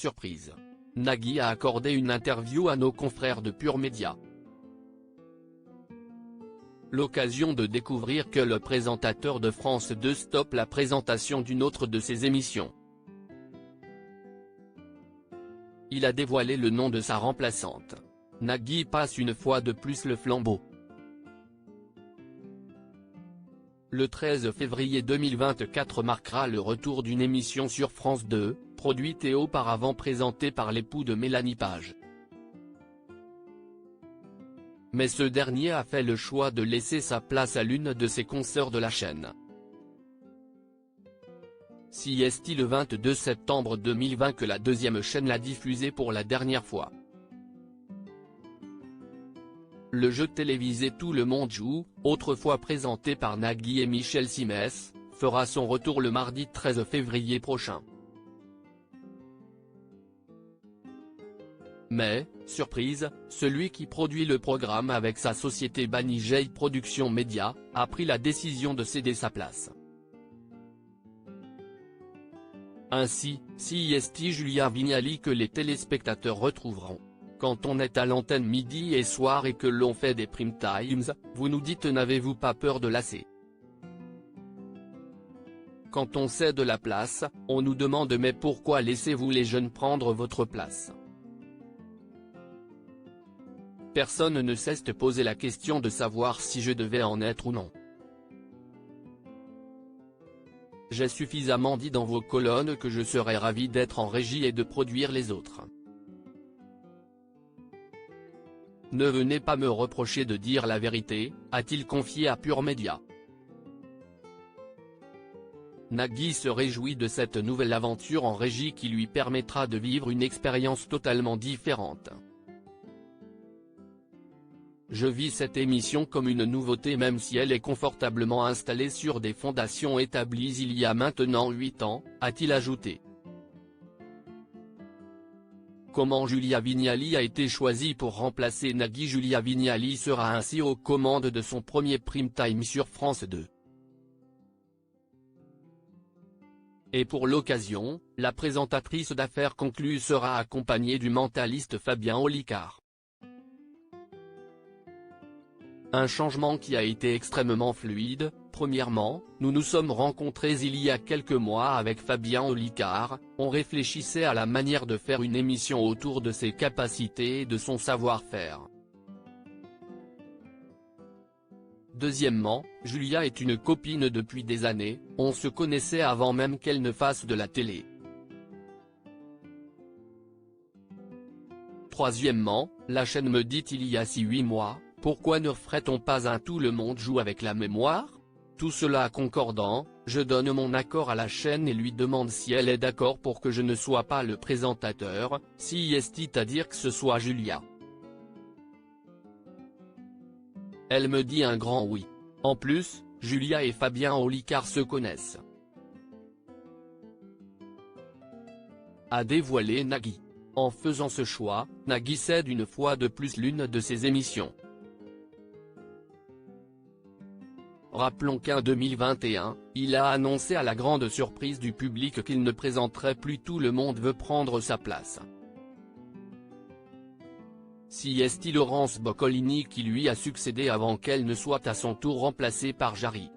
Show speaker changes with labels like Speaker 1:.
Speaker 1: surprise. Nagui a accordé une interview à nos confrères de Pure Média. L'occasion de découvrir que le présentateur de France 2 stoppe la présentation d'une autre de ses émissions. Il a dévoilé le nom de sa remplaçante. Nagui passe une fois de plus le flambeau. Le 13 février 2024 marquera le retour d'une émission sur France 2, produite et auparavant présentée par l'époux de Mélanie Page. Mais ce dernier a fait le choix de laisser sa place à l'une de ses consoeurs de la chaîne. Si est le 22 septembre 2020 que la deuxième chaîne l'a diffusé pour la dernière fois. Le jeu télévisé Tout le monde joue, autrefois présenté par Nagui et Michel Simès, fera son retour le mardi 13 février prochain. Mais, surprise, celui qui produit le programme avec sa société Banijay Production Média, a pris la décision de céder sa place. Ainsi, c'est Julia Vignali que les téléspectateurs retrouveront. Quand on est à l'antenne midi et soir et que l'on fait des prime times, vous nous dites n'avez-vous pas peur de lasser? Quand on cède la place, on nous demande mais pourquoi laissez-vous les jeunes prendre votre place? Personne ne cesse de poser la question de savoir si je devais en être ou non. J'ai suffisamment dit dans vos colonnes que je serais ravi d'être en régie et de produire les autres. Ne venez pas me reprocher de dire la vérité, a-t-il confié à Pure Média. Nagui se réjouit de cette nouvelle aventure en régie qui lui permettra de vivre une expérience totalement différente. Je vis cette émission comme une nouveauté même si elle est confortablement installée sur des fondations établies il y a maintenant 8 ans, a-t-il ajouté. Comment Julia Vignali a été choisie pour remplacer Nagui? Julia Vignali sera ainsi aux commandes de son premier prime time sur France 2. Et pour l'occasion, la présentatrice d'affaires conclue sera accompagnée du mentaliste Fabien Olicard. Un changement qui a été extrêmement fluide. Premièrement, nous nous sommes rencontrés il y a quelques mois avec Fabien Olicard, on réfléchissait à la manière de faire une émission autour de ses capacités et de son savoir-faire. Deuxièmement, Julia est une copine depuis des années, on se connaissait avant même qu'elle ne fasse de la télé. Troisièmement, la chaîne me dit il y a 6-8 mois, pourquoi ne ferait-on pas un Tout le monde joue avec la mémoire? Tout cela concordant, je donne mon accord à la chaîne et lui demande si elle est d'accord pour que je ne sois pas le présentateur, si c'est-à-dire que ce soit Julia. Elle me dit un grand oui. En plus, Julia et Fabien Olicard se connaissent. A dévoilé Nagui. En faisant ce choix, Nagui cède une fois de plus l'une de ses émissions. Rappelons qu'en 2021, il a annoncé à la grande surprise du public qu'il ne présenterait plus Tout le monde veut prendre sa place. C'est Laurence Boccolini qui lui a succédé avant qu'elle ne soit à son tour remplacée par Jarry.